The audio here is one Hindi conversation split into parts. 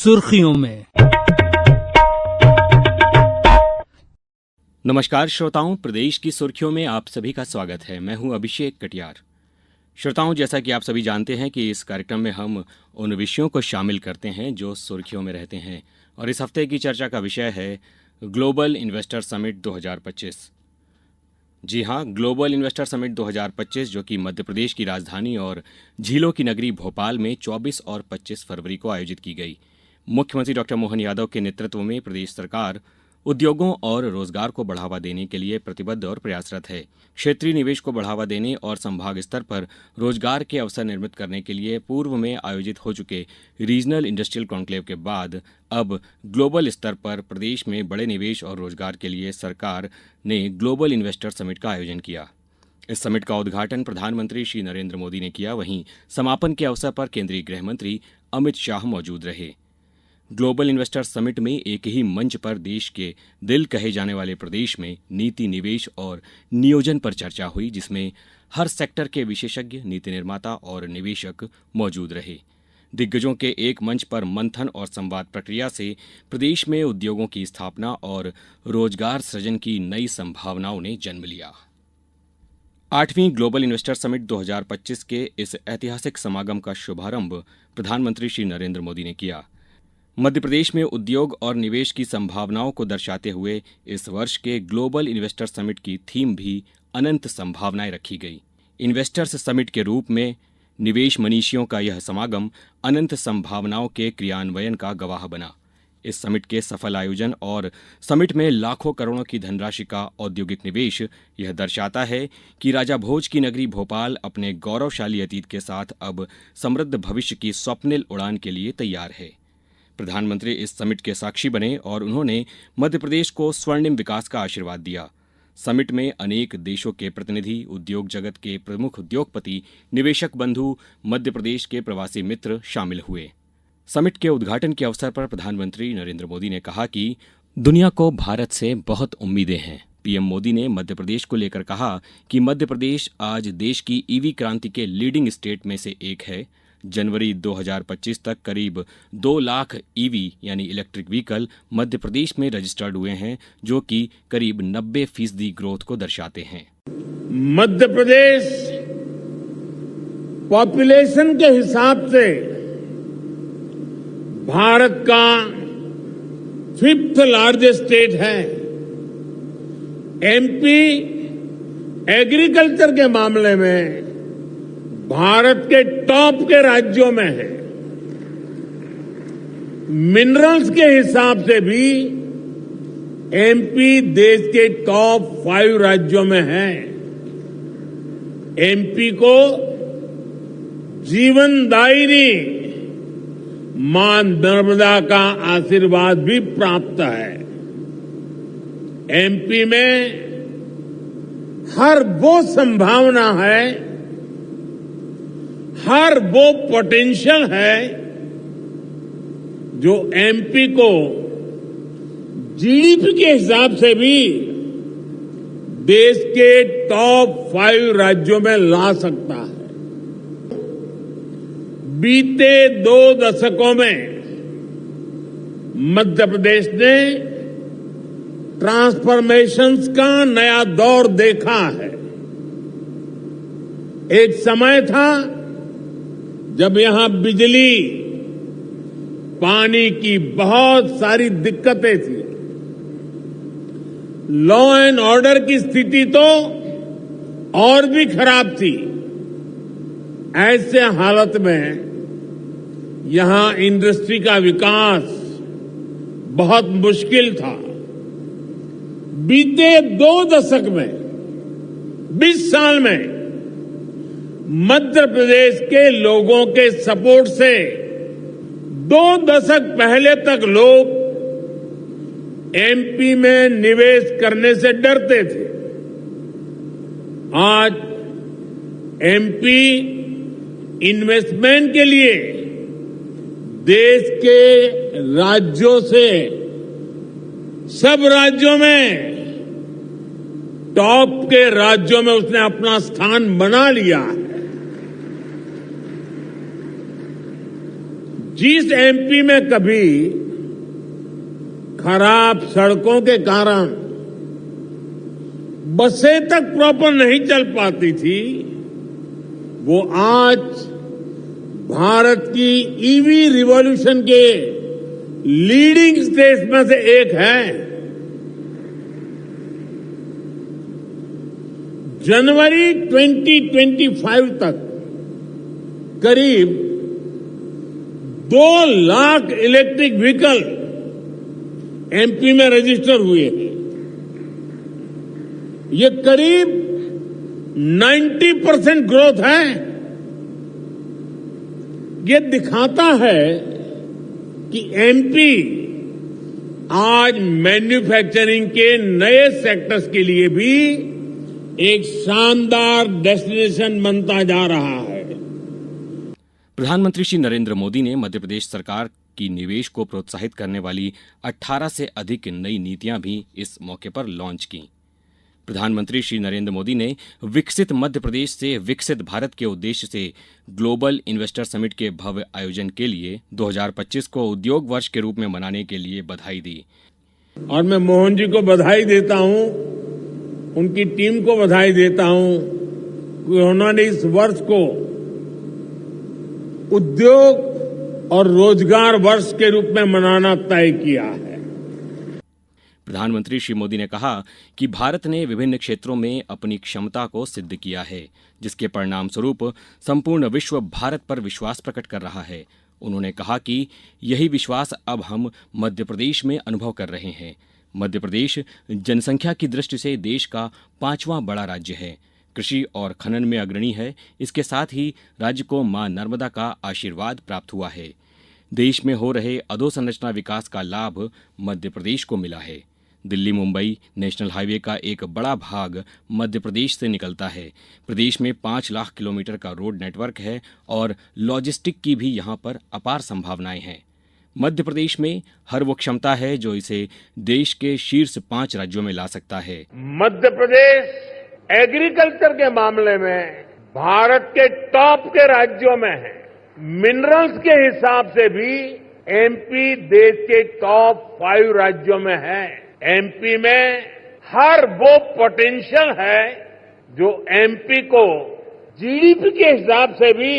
सुर्खियों में। नमस्कार श्रोताओं, प्रदेश की सुर्खियों में आप सभी का स्वागत है। मैं हूं अभिषेक कटियार। श्रोताओं, जैसा कि आप सभी जानते हैं कि इस कार्यक्रम में हम उन विषयों को शामिल करते हैं जो सुर्खियों में रहते हैं, और इस हफ्ते की चर्चा का विषय है ग्लोबल इन्वेस्टर समिट 2025। जी हां, ग्लोबल इन्वेस्टर समिट 2025 जो कि मध्य प्रदेश की राजधानी और झीलों की नगरी भोपाल में 24 और 25 फरवरी को आयोजित की गई। मुख्यमंत्री डॉक्टर मोहन यादव के नेतृत्व में प्रदेश सरकार उद्योगों और रोजगार को बढ़ावा देने के लिए प्रतिबद्ध और प्रयासरत है। क्षेत्रीय निवेश को बढ़ावा देने और संभाग स्तर पर रोजगार के अवसर निर्मित करने के लिए पूर्व में आयोजित हो चुके रीजनल इंडस्ट्रियल कॉन्क्लेव के बाद अब ग्लोबल स्तर पर प्रदेश में बड़े निवेश और रोजगार के लिए सरकार ने ग्लोबल इन्वेस्टर समिट का आयोजन किया। इस समिट का उद्घाटन प्रधानमंत्री श्री नरेंद्र मोदी ने किया। वहीं समापन के अवसर पर केंद्रीय गृह मंत्री अमित शाह मौजूद रहे। ग्लोबल इन्वेस्टर समिट में एक ही मंच पर देश के दिल कहे जाने वाले प्रदेश में नीति, निवेश और नियोजन पर चर्चा हुई, जिसमें हर सेक्टर के विशेषज्ञ, नीति निर्माता और निवेशक मौजूद रहे। दिग्गजों के एक मंच पर मंथन और संवाद प्रक्रिया से प्रदेश में उद्योगों की स्थापना और रोजगार सृजन की नई संभावनाओं ने जन्म लिया। 8वीं ग्लोबल इन्वेस्टर समिट 2025 के इस ऐतिहासिक समागम का शुभारंभ प्रधानमंत्री श्री नरेंद्र मोदी ने किया। मध्य प्रदेश में उद्योग और निवेश की संभावनाओं को दर्शाते हुए इस वर्ष के ग्लोबल इन्वेस्टर समिट की थीम भी अनंत संभावनाएं रखी गई। इन्वेस्टर्स समिट के रूप में निवेश मनीषियों का यह समागम अनंत संभावनाओं के क्रियान्वयन का गवाह बना। इस समिट के सफल आयोजन और समिट में लाखों करोड़ों की धनराशि का औद्योगिक निवेश यह दर्शाता है कि राजा भोज की नगरी भोपाल अपने गौरवशाली अतीत के साथ अब समृद्ध भविष्य की स्वप्निल उड़ान के लिए तैयार है। प्रधानमंत्री इस समिट के साक्षी बने और उन्होंने मध्य प्रदेश को स्वर्णिम विकास का आशीर्वाद दिया। समिट में अनेक देशों के प्रतिनिधि, उद्योग जगत के प्रमुख उद्योगपति, निवेशक बंधु, मध्य प्रदेश के प्रवासी मित्र शामिल हुए। समिट के उद्घाटन के अवसर पर प्रधानमंत्री नरेंद्र मोदी ने कहा कि दुनिया को भारत से बहुत उम्मीदें हैं। पीएम मोदी ने मध्य प्रदेश को लेकर कहा कि मध्य प्रदेश आज देश की ईवी क्रांति के लीडिंग स्टेट में से एक है। जनवरी 2025 तक करीब 2 लाख ईवी यानी इलेक्ट्रिक व्हीकल मध्य प्रदेश में रजिस्टर्ड हुए हैं, जो कि करीब 90% ग्रोथ को दर्शाते हैं। मध्य प्रदेश पॉपुलेशन के हिसाब से भारत का 5th लार्जेस्ट स्टेट है। एमपी एग्रीकल्चर के मामले में भारत के टॉप के राज्यों में है। मिनरल्स के हिसाब से भी एमपी देश के टॉप 5 राज्यों में है। एमपी को जीवनदायिनी मां नर्मदा का आशीर्वाद भी प्राप्त है। एमपी में हर वो संभावना है, हर वो पोटेंशियल है जो एमपी को जीडीपी के हिसाब से भी देश के टॉप 5 राज्यों में ला सकता है। बीते 2 दशकों में मध्य प्रदेश ने ट्रांसफॉर्मेशंस का नया दौर देखा है। एक समय था जब यहां बिजली, पानी की बहुत सारी दिक्कतें थी। लॉ एंड ऑर्डर की स्थिति तो और भी खराब थी। ऐसे हालत में यहां इंडस्ट्री का विकास बहुत मुश्किल था। बीते 2 दशक में, 20 साल में मध्य प्रदेश के लोगों के सपोर्ट से 2 दशक पहले तक लोग एमपी में निवेश करने से डरते थे। आज एमपी इन्वेस्टमेंट के लिए देश के राज्यों से सब राज्यों में, टॉप के राज्यों में उसने अपना स्थान बना लिया है। जिस एमपी में कभी खराब सड़कों के कारण बसें तक प्रॉपर नहीं चल पाती थी, वो आज भारत की ईवी रिवॉल्यूशन के लीडिंग स्टेट्स में से एक है। जनवरी 2025 तक करीब 2 लाख इलेक्ट्रिक व्हीकल एमपी में रजिस्टर हुए हैं। ये करीब 90% ग्रोथ है। ये दिखाता है कि एमपी आज मैन्युफैक्चरिंग के नए सेक्टर्स के लिए भी एक शानदार डेस्टिनेशन बनता जा रहा है। प्रधानमंत्री श्री नरेंद्र मोदी ने मध्य प्रदेश सरकार की निवेश को प्रोत्साहित करने वाली 18 से अधिक नई नीतियां भी इस मौके पर लॉन्च की। प्रधानमंत्री श्री नरेंद्र मोदी ने विकसित मध्य प्रदेश से विकसित भारत के उद्देश्य से ग्लोबल इन्वेस्टर समिट के भव्य आयोजन के लिए 2025 को उद्योग वर्ष के रूप में मनाने के लिए बधाई दी। और मैं मोहन जी को बधाई देता हूं, उनकी टीम को बधाई देता हूं कि उन्होंने इस वर्ष को उद्योग और रोजगार वर्ष के रूप में मनाना तय किया है। प्रधानमंत्री श्री मोदी ने कहा कि भारत ने विभिन्न क्षेत्रों में अपनी क्षमता को सिद्ध किया है, जिसके परिणाम स्वरूप संपूर्ण विश्व भारत पर विश्वास प्रकट कर रहा है। उन्होंने कहा कि यही विश्वास अब हम मध्य प्रदेश में अनुभव कर रहे हैं। मध्य प्रदेश जनसंख्या की दृष्टि से देश का 5वां बड़ा राज्य है, कृषि और खनन में अग्रणी है। इसके साथ ही राज्य को मां नर्मदा का आशीर्वाद प्राप्त हुआ है। देश में हो रहे अधोसंरचना विकास का लाभ मध्य प्रदेश को मिला है। दिल्ली मुंबई नेशनल हाईवे का एक बड़ा भाग मध्य प्रदेश से निकलता है। प्रदेश में 5 लाख किलोमीटर का रोड नेटवर्क है और लॉजिस्टिक की भी यहाँ पर अपार संभावनाएं हैं। मध्य प्रदेश में हर वो क्षमता है जो इसे देश के शीर्ष 5 राज्यों में ला सकता है। मध्य प्रदेश एग्रीकल्चर के मामले में भारत के टॉप के राज्यों में है। मिनरल्स के हिसाब से भी एमपी देश के टॉप 5 राज्यों में है। एमपी में हर वो पोटेंशियल है जो एमपी को जीडीपी के हिसाब से भी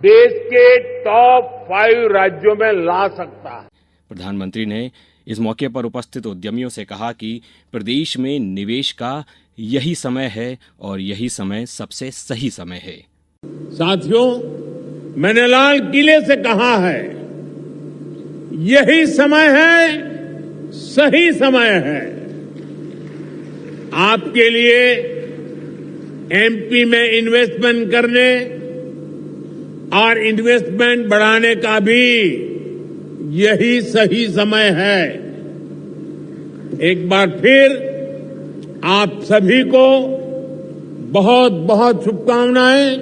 देश के टॉप 5 राज्यों में ला सकता है। प्रधानमंत्री ने इस मौके पर उपस्थित उद्यमियों से कहा कि प्रदेश में निवेश का यही समय है और यही समय सबसे सही समय है। साथियों, मैंने लाल किले से कहा है, यही समय है, सही समय है। आपके लिए एमपी में इन्वेस्टमेंट करने और इन्वेस्टमेंट बढ़ाने का भी यही सही समय है। एक बार फिर आप सभी को बहुत बहुत शुभकामनाएं,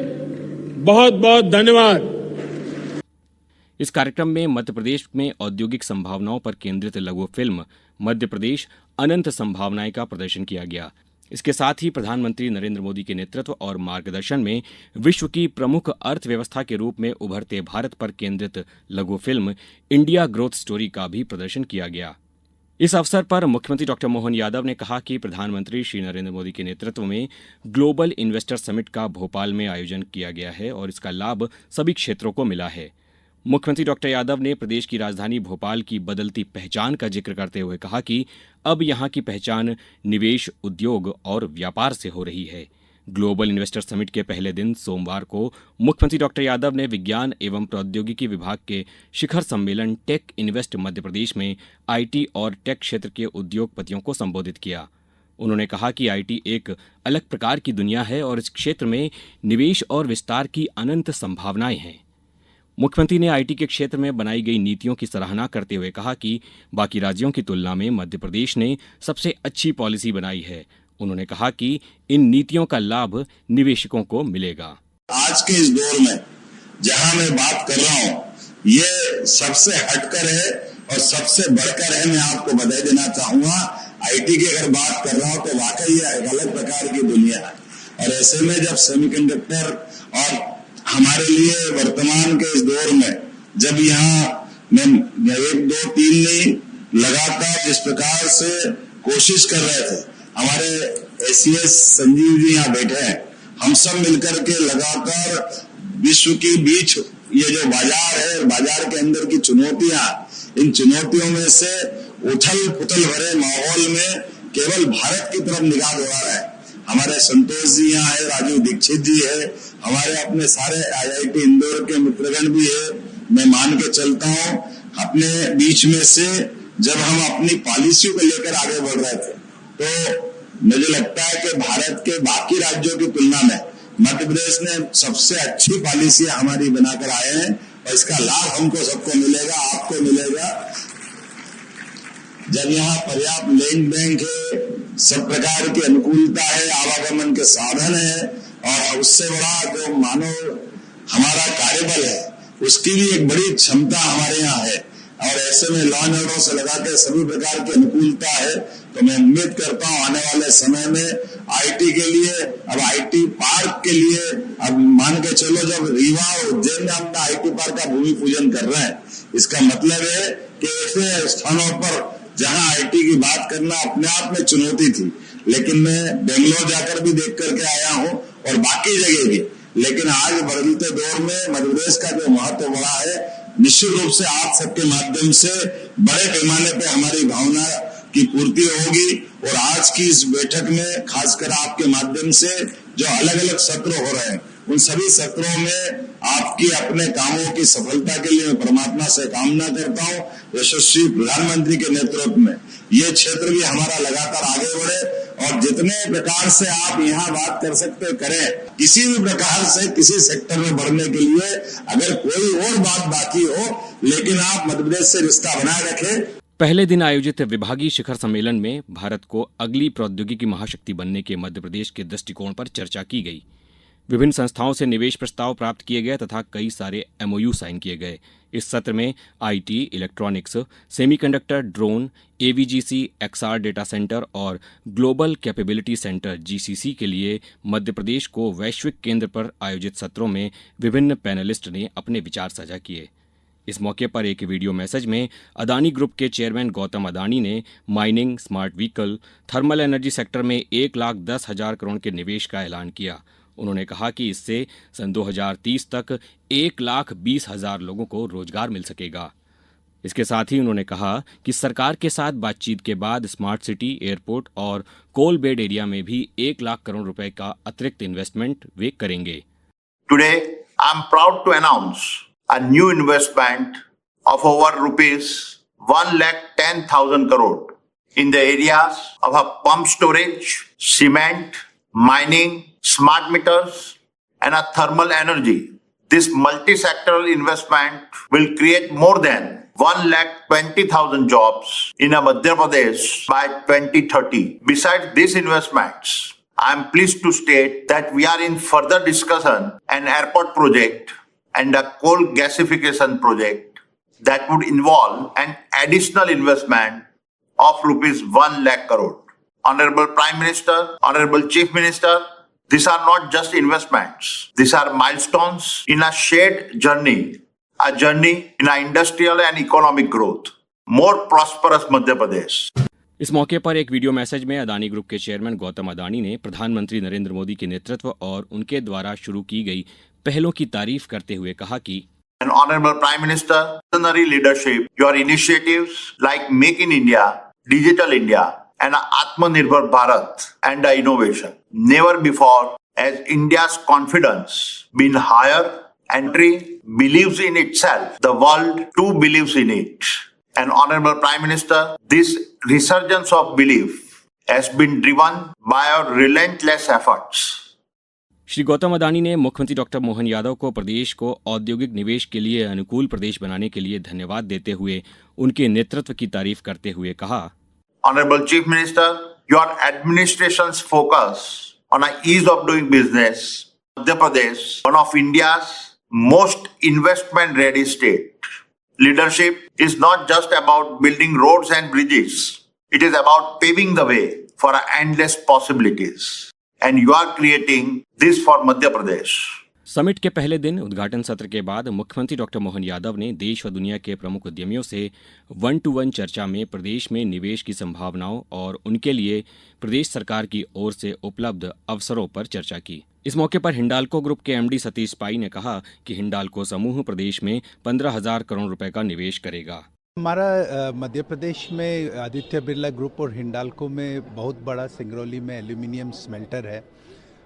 बहुत बहुत धन्यवाद। इस कार्यक्रम में मध्य प्रदेश में औद्योगिक संभावनाओं पर केंद्रित लघु फिल्म मध्य प्रदेश अनंत संभावनाएं का प्रदर्शन किया गया। इसके साथ ही प्रधानमंत्री नरेंद्र मोदी के नेतृत्व और मार्गदर्शन में विश्व की प्रमुख अर्थव्यवस्था के रूप में उभरते भारत पर केंद्रित लघु फिल्म इंडिया ग्रोथ स्टोरी का भी प्रदर्शन किया गया। इस अवसर पर मुख्यमंत्री डॉक्टर मोहन यादव ने कहा कि प्रधानमंत्री श्री नरेंद्र मोदी के नेतृत्व में ग्लोबल इन्वेस्टर समिट का भोपाल में आयोजन किया गया है और इसका लाभ सभी क्षेत्रों को मिला है। मुख्यमंत्री डॉक्टर यादव ने प्रदेश की राजधानी भोपाल की बदलती पहचान का जिक्र करते हुए कहा कि अब यहाँ की पहचान निवेश, उद्योग और व्यापार से हो रही है। ग्लोबल इन्वेस्टर समिट के पहले दिन सोमवार को मुख्यमंत्री डॉक्टर यादव ने विज्ञान एवं प्रौद्योगिकी विभाग के शिखर सम्मेलन टेक इन्वेस्ट मध्य प्रदेश में आईटी और टेक क्षेत्र के उद्योगपतियों को संबोधित किया। उन्होंने कहा कि आईटी एक अलग प्रकार की दुनिया है और इस क्षेत्र में निवेश और विस्तार की अनंत संभावनाएं हैं। मुख्यमंत्री ने आईटी के क्षेत्र में बनाई गई नीतियों की सराहना करते हुए कहा कि बाकी राज्यों की तुलना में मध्य प्रदेश ने सबसे अच्छी पॉलिसी बनाई है। उन्होंने कहा कि इन नीतियों का लाभ निवेशकों को मिलेगा। आज के इस दौर में जहां मैं बात कर रहा हूं, ये सबसे हटकर है और सबसे बढ़कर है। मैं आपको बधाई देना चाहूंगा। आईटी की अगर बात कर रहा हूं तो वाकई ये एक अलग प्रकार की दुनिया है और ऐसे में जब सेमीकंडक्टर और हमारे लिए वर्तमान के इस दौर में जब यहाँ में 1, 2, 3 नहीं, लगातार जिस प्रकार से कोशिश कर रहे थे, हमारे एसीएस संजीव जी यहाँ बैठे हैं, हम सब मिलकर के लगातार विश्व के बीच ये जो बाजार है, बाजार के अंदर की चुनौतियां, इन चुनौतियों में से उथल पुथल भरे माहौल में केवल भारत की तरफ निगाह दौड़ा रहा है। हमारे संतोष जी यहाँ है, राजीव दीक्षित जी है, हमारे अपने सारे IIT इंदौर के मित्रगण भी है। मैं मान के चलता हूँ अपने बीच में से जब हम अपनी पॉलिसियों को लेकर आगे बढ़ रहे थे, तो मुझे लगता है कि भारत के बाकी राज्यों की तुलना में मध्य प्रदेश ने सबसे अच्छी पॉलिसी हमारी बनाकर आए हैं और इसका लाभ हमको सबको मिलेगा, आपको मिलेगा। जब यहाँ पर्याप्त लैंड बैंक है, सब प्रकार की अनुकूलता है, आवागमन के साधन है और उससे बड़ा जो मानव हमारा कार्यबल है उसकी भी एक बड़ी क्षमता हमारे यहाँ है और ऐसे में लॉ एंड ऑर्डर से लगा के सभी प्रकार की अनुकूलता है, तो मैं उम्मीद करता हूँ आने वाले समय में आईटी के लिए, अब आईटी पार्क के लिए, अब मान के चलो जब रीवा और उज्जैन में अपना आईटी पार्क का भूमि पूजन कर रहे हैं, इसका मतलब है कि ऐसे स्थानों पर जहां आईटी की बात करना अपने आप में चुनौती थी, लेकिन मैं बेंगलोर जाकर भी देख करके आया हूं और बाकी जगह भी। लेकिन आज बदलते दौर में मध्य प्रदेश का जो महत्व बढ़ा है, निश्चित रूप से आप सबके माध्यम से बड़े पैमाने पे हमारी भावना की पूर्ति होगी और आज की इस बैठक में खासकर आपके माध्यम से जो अलग अलग सत्र हो रहे हैं, उन सभी सत्रों में आपकी अपने कामों की सफलता के लिए मैं परमात्मा से कामना करता हूं। यशस्वी प्रधानमंत्री के नेतृत्व में ये क्षेत्र भी हमारा लगातार आगे बढ़े और जितने प्रकार से आप यहाँ बात कर सकते करें, किसी भी प्रकार से किसी सेक्टर में बढ़ने के लिए अगर कोई और बात बाकी हो, लेकिन आप मध्य प्रदेश से रिश्ता बनाए रखें। पहले दिन आयोजित विभागीय शिखर सम्मेलन में भारत को अगली प्रौद्योगिकी महाशक्ति बनने के मध्य प्रदेश के दृष्टिकोण पर चर्चा की गई। विभिन्न संस्थाओं से निवेश प्रस्ताव प्राप्त किए गए तथा कई सारे MOU साइन किए गए। इस सत्र में IT, electronics, semiconductor, drone, AVGC, XR data centre और ग्लोबल कैपेबिलिटी सेंटर GCC के लिए मध्य प्रदेश को वैश्विक केंद्र पर आयोजित सत्रों में विभिन्न पैनलिस्ट ने अपने विचार साझा किए। इस मौके पर एक वीडियो मैसेज में अदानी ग्रुप के चेयरमैन गौतम अदानी ने mining, smart vehicle, thermal energy sector में 1,10,000 करोड़ के निवेश का ऐलान किया। उन्होंने कहा कि इससे सन 2030 तक 1,20,000 लोगों को रोजगार मिल सकेगा। इसके साथ ही उन्होंने कहा कि सरकार के साथ बातचीत के बाद स्मार्ट सिटी, एयरपोर्ट और कोल बेड एरिया में भी 1 लाख करोड़ रुपए का अतिरिक्त इन्वेस्टमेंट वे करेंगे। Today, I am proud to announce a new investment of over rupees 1,10,000 crore in the areas of a pump storage, cement, mining, smart meters, and a thermal energy. This multi-sectoral investment will create more than 1,20,000 jobs in Madhya Pradesh by 2030. Besides these investments, I am pleased to state that we are in further discussion an airport project and a coal gasification project that would involve an additional investment of rupees 1 lakh crore. Honorable Prime Minister, Honorable Chief Minister, these are not just investments. These are milestones in a shared journey, a journey in our industrial and economic growth. More prosperous Madhya Pradesh. इस मौके पर एक वीडियो मैसेज में अदानी ग्रुप के चेयरमैन गौतम अदानी ने प्रधानमंत्री नरेंद्र मोदी के नेतृत्व और उनके द्वारा शुरू की गई पहलों की तारीफ करते हुए कहा कि And Honorable Prime Minister, visionary leadership, your initiatives like Make in India, Digital India, and Atmanirbhar Bharat and innovation. Never before has India's confidence been higher. Country believes in itself. The world too believes in it. And Honorable Prime Minister, this resurgence of belief has been driven by our relentless efforts. Shri Gautam Adani ने मुख्यमंत्री डॉक्टर मोहन यादव को प्रदेश को औद्योगिक निवेश के लिए अनुकूल प्रदेश बनाने के लिए धन्यवाद देते हुए उनके नेतृत्व की तारीफ करते हुए कहा, Honorable Chief Minister, your administration's focus on a ease of doing business, Madhya Pradesh, one of India's most investment-ready state. Leadership is not just about building roads and bridges. It is about paving the way for endless possibilities. And you are creating this for Madhya Pradesh. Summit के पहले दिन उद्घाटन सत्र के बाद मुख्यमंत्री डॉक्टर मोहन यादव ने देश व दुनिया के प्रमुख उद्यमियों से 1-to-1 चर्चा में प्रदेश में निवेश की संभावनाओं और उनके लिए प्रदेश सरकार की ओर से उपलब्ध अवसरों पर चर्चा की। इस मौके पर हिंडाल्को ग्रुप के एमडी सतीश पाई ने कहा कि हिंडाल्को समूह प्रदेश में 15,000 करोड़ रुपए का निवेश करेगा। हमारा मध्य प्रदेश में आदित्य बिरला ग्रुप और हिंडाल्को में बहुत बड़ा सिंगरौली में एल्यूमिनियम स्मेल्टर है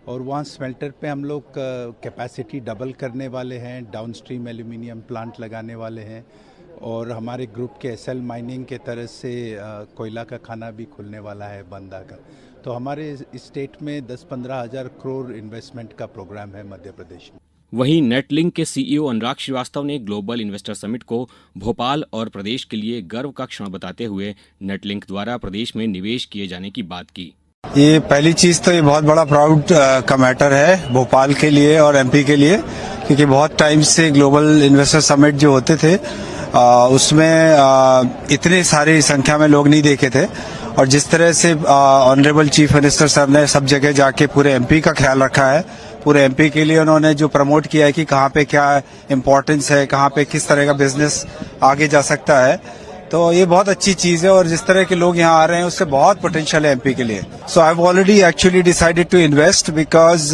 और वहाँ स्मेल्टर पे हम लोग कैपेसिटी डबल करने वाले हैं, डाउनस्ट्रीम एल्यूमिनियम प्लांट लगाने वाले हैं और हमारे ग्रुप के एसएल माइनिंग के तरफ से कोयला का खाना भी खुलने वाला है बंदा का। तो हमारे स्टेट में 10-15 हज़ार करोड़ इन्वेस्टमेंट का प्रोग्राम है मध्य प्रदेश में। वहीं नेटलिंक के सीईओ अनुराग श्रीवास्तव ने ग्लोबल इन्वेस्टर समिट को भोपाल और प्रदेश के लिए गर्व का क्षण बताते हुए नेटलिंक द्वारा प्रदेश में निवेश किए जाने की बात की। ये पहली चीज तो ये बहुत बड़ा प्राउड का मैटर है भोपाल के लिए और एमपी के लिए, क्योंकि बहुत टाइम से ग्लोबल इन्वेस्टर समिट जो होते थे उसमें इतने सारी संख्या में लोग नहीं देखे थे और जिस तरह से ऑनरेबल चीफ मिनिस्टर साहब ने सब जगह जाके पूरे एमपी का ख्याल रखा है, पूरे एमपी के लिए उन्होंने जो प्रमोट किया है कि कहाँ पे क्या इम्पोर्टेंस है, कहाँ पे किस तरह का बिजनेस आगे जा सकता है, तो ये बहुत अच्छी चीज है और जिस तरह के लोग यहाँ आ रहे हैं उससे बहुत पोटेंशियल है एमपी के लिए। So I have already actually decided to invest because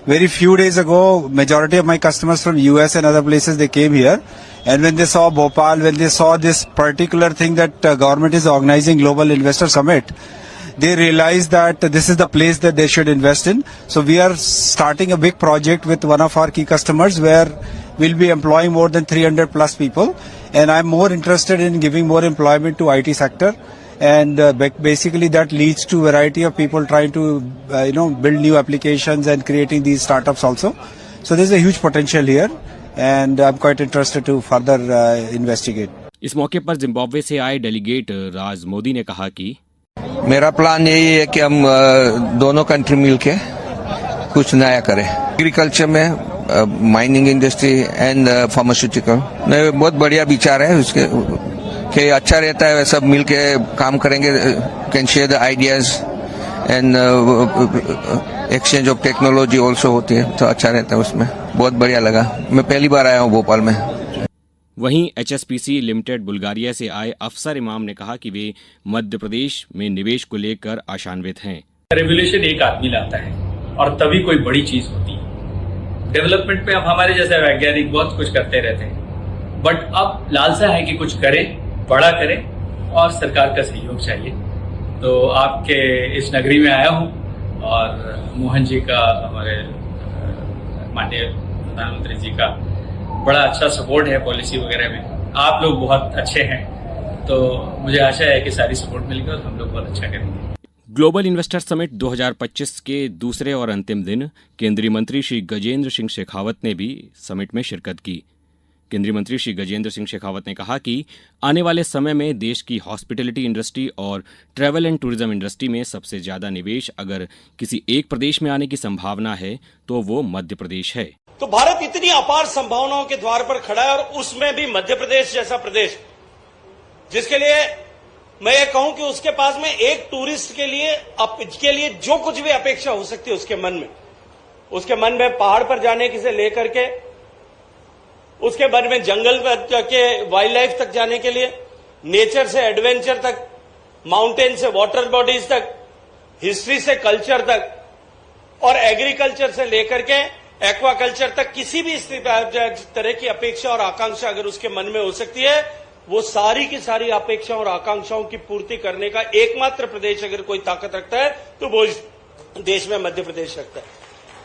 very few days ago majority of my customers from US and other places they came here and when they saw Bhopal, when they saw this particular thing that government is organizing Global Investor Summit, they realized that this is the place that they should invest in. So we are starting a big project with one of our key customers where we'll be employing more than 300 plus people, and I'm more interested in giving more employment to IT sector, and basically that leads to variety of people trying to build new applications and creating these startups also. So there's a huge potential here. And I'm quite interested to further investigate. इस मौके पर जिम्बाब्वे से आए डेलीगेट राज मोदी ने कहा कि मेरा प्लान यही है कि हम दोनों कंट्री मिलके कुछ नया करें। एग्रीकल्चर में माइनिंग इंडस्ट्री एंड फार्मास्यूटिकल में बहुत बढ़िया विचार है उसके कि अच्छा रहता है सब मिलके काम करेंगे, can share the ideas and exchange of technology also होती है तो अच्छा रहता है, उसमें बहुत बढ़िया लगा। मैं पहली बार आया हूँ भोपाल में। वहीं एचएसपीसी लिमिटेड बुल्गारिया से आए अफसर इमाम ने कहा कि वे मध्य प्रदेश में निवेश को लेकर आशान्वित हैं। रेवोल्यूशन एक आदमी लाता है और तभी कोई बड़ी चीज होती है। डेवलपमेंट में अब हमारे जैसे वैज्ञानिक बहुत कुछ करते रहते हैं, बट अब लालसा है कि कुछ करें, बड़ा करें और सरकार का सहयोग चाहिए। तो आपके इस नगरी में आया हूँ और मोहन जी का, हमारे माननीय प्रधानमंत्री जी का बड़ा अच्छा सपोर्ट है पॉलिसी वगैरह में। आप लोग बहुत अच्छे हैं, तो मुझे आशा है कि सारी सपोर्ट मिलेगी और हम लोग बहुत अच्छा करेंगे। ग्लोबल इन्वेस्टर समिट 2025 के दूसरे और अंतिम दिन केंद्रीय मंत्री श्री गजेंद्र सिंह शेखावत ने भी समिट में शिरकत की। केंद्रीय मंत्री श्री गजेंद्र सिंह शेखावत ने कहा कि आने वाले समय में देश की हॉस्पिटैलिटी इंडस्ट्री और ट्रैवल एंड टूरिज्म इंडस्ट्री में सबसे ज्यादा निवेश अगर किसी एक प्रदेश में आने की संभावना है तो वो मध्य प्रदेश है। तो भारत इतनी अपार संभावनाओं के द्वार पर खड़ा है और उसमें भी मध्य प्रदेश जैसा प्रदेश, जिसके लिए मैं ये कहूं कि उसके पास में एक टूरिस्ट के लिए जो कुछ भी अपेक्षा हो सकती है उसके मन में पहाड़ पर जाने से लेकर के उसके बाद में जंगल के वाइल्ड लाइफ तक जाने के लिए, नेचर से एडवेंचर तक, माउंटेन से वाटर बॉडीज तक, हिस्ट्री से कल्चर तक और एग्रीकल्चर से लेकर के एक्वाकल्चर तक किसी भी तरह की अपेक्षा और आकांक्षा अगर उसके मन में हो सकती है, वो सारी की सारी अपेक्षाओं और आकांक्षाओं की पूर्ति करने का एकमात्र प्रदेश अगर कोई ताकत रखता है तो वो इस देश में मध्य प्रदेश रखता है।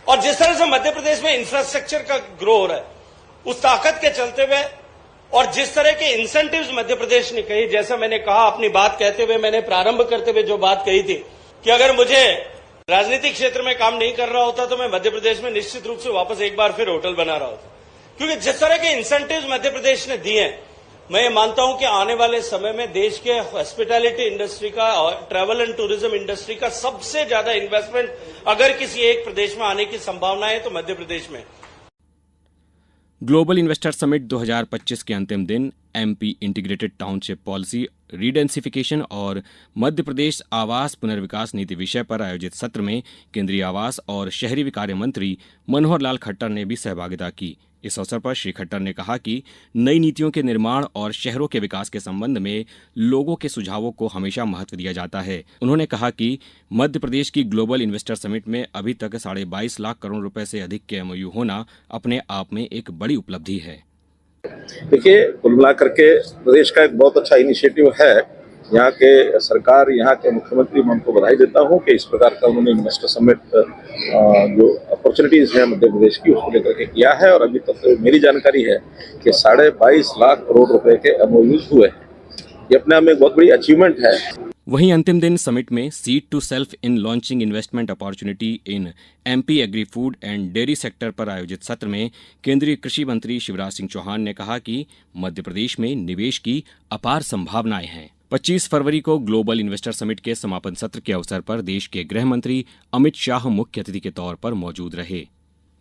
और जिस तरह से मध्य प्रदेश में इंफ्रास्ट्रक्चर का ग्रो हो रहा है, उस ताकत के चलते हुए और जिस तरह के इंसेंटिव्स मध्य प्रदेश ने कही, जैसा मैंने कहा अपनी बात कहते हुए, मैंने प्रारंभ करते हुए जो बात कही थी कि अगर मुझे राजनीतिक क्षेत्र में काम नहीं कर रहा होता तो मैं मध्य प्रदेश में निश्चित रूप से वापस एक बार फिर होटल बना रहा होता, क्योंकि जिस तरह के इंसेंटिव्स मध्य प्रदेश ने दिए हैं, मैं ये मानता हूं कि आने वाले समय में देश के हॉस्पिटैलिटी इंडस्ट्री का और ट्रैवल एंड टूरिज्म इंडस्ट्री का सबसे ज्यादा इन्वेस्टमेंट अगर किसी एक प्रदेश में आने की संभावना है तो मध्य प्रदेश में। ग्लोबल इन्वेस्टर समिट 2025 के अंतिम दिन एमपी इंटीग्रेटेड टाउनशिप पॉलिसी रीडेंसिफिकेशन और मध्य प्रदेश आवास पुनर्विकास नीति विषय पर आयोजित सत्र में केंद्रीय आवास और शहरी कार्य मंत्री मनोहर लाल खट्टर ने भी सहभागिता की। इस अवसर पर श्री खट्टर ने कहा कि नई नीतियों के निर्माण और शहरों के विकास के संबंध में लोगों के सुझावों को हमेशा महत्व दिया जाता है। उन्होंने कहा कि मध्य प्रदेश की ग्लोबल इन्वेस्टर समिट में अभी तक 22.5 लाख करोड़ रुपए से अधिक के MOU होना अपने आप में एक बड़ी उपलब्धि है। देखिए, कुल मिलाकर के प्रदेश का एक बहुत अच्छा इनिशिएटिव है। यहाँ के सरकार, यहाँ के मुख्यमंत्री, मैं उनको बधाई देता हूँ कि इस प्रकार का उन्होंने इन्वेस्टर समिट जो अपॉर्चुनिटीज है मध्य प्रदेश की उसको लेकर के किया है। और अभी तक तो मेरी जानकारी है कि 22.5 लाख करोड़ रुपए के MOUs हुए हैं। ये अपने आप में एक बहुत बड़ी अचीवमेंट है। वहीं अंतिम दिन समिट में seed to self in launching investment opportunity in MP agri food and dairy sector पर आयोजित सत्र में केंद्रीय कृषि मंत्री शिवराज सिंह चौहान ने कहा कि मध्य प्रदेश में निवेश की अपार संभावनाएं हैं। 25 फरवरी को ग्लोबल इन्वेस्टर समिट के समापन सत्र के अवसर पर देश के गृह मंत्री अमित शाह मुख्य अतिथि के तौर पर मौजूद रहे।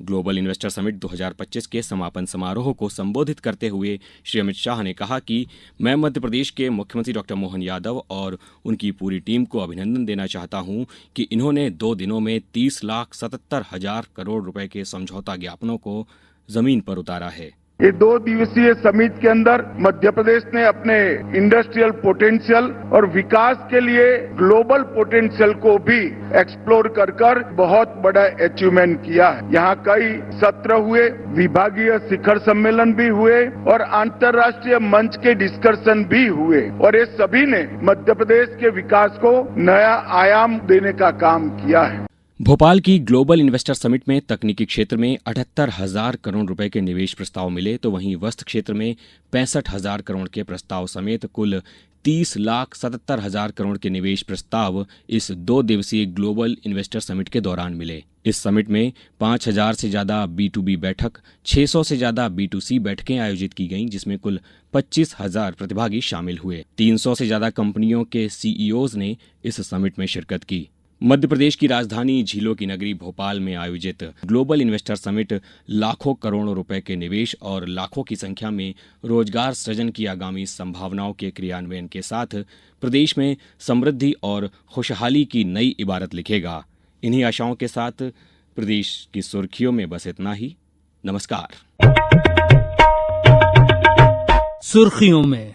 ग्लोबल इन्वेस्टर समिट 2025 के समापन समारोह को संबोधित करते हुए श्री अमित शाह ने कहा कि मैं मध्य प्रदेश के मुख्यमंत्री डॉक्टर मोहन यादव और उनकी पूरी टीम को अभिनंदन देना चाहता हूं कि इन्होंने 2 दिनों में 30,77,000 करोड़ रुपए के समझौता ज्ञापनों को जमीन पर उतारा है। ये 2 दिवसीय समिट के अंदर मध्य प्रदेश ने अपने इंडस्ट्रियल पोटेंशियल और विकास के लिए ग्लोबल पोटेंशियल को भी एक्सप्लोर कर बहुत बड़ा अचीवमेंट किया है। यहाँ कई सत्र हुए, विभागीय शिखर सम्मेलन भी हुए और अंतर्राष्ट्रीय मंच के डिस्कशन भी हुए और ये सभी ने मध्य प्रदेश के विकास को नया आयाम देने का काम किया है। भोपाल की ग्लोबल इन्वेस्टर समिट में तकनीकी क्षेत्र में 78,000 करोड़ रुपए के निवेश प्रस्ताव मिले तो वहीं वस्त्र क्षेत्र में 65,000 करोड़ के प्रस्ताव समेत कुल 30,77,000 करोड़ के निवेश प्रस्ताव इस 2 दिवसीय ग्लोबल इन्वेस्टर समिट के दौरान मिले। इस समिट में 5,000 से ज्यादा B2B बैठक, 600 से ज्यादा B2C बैठकें आयोजित की गईं, जिसमें कुल 25,000 प्रतिभागी शामिल हुए। 300 से ज्यादा कंपनियों के CEOs ने इस समिट में शिरकत की। मध्य प्रदेश की राजधानी झीलों की नगरी भोपाल में आयोजित ग्लोबल इन्वेस्टर समिट लाखों करोड़ों रुपए के निवेश और लाखों की संख्या में रोजगार सृजन की आगामी संभावनाओं के क्रियान्वयन के साथ प्रदेश में समृद्धि और खुशहाली की नई इबारत लिखेगा। इन्हीं आशाओं के साथ प्रदेश की सुर्खियों में बस इतना ही। नमस्कार। सुर्खियों में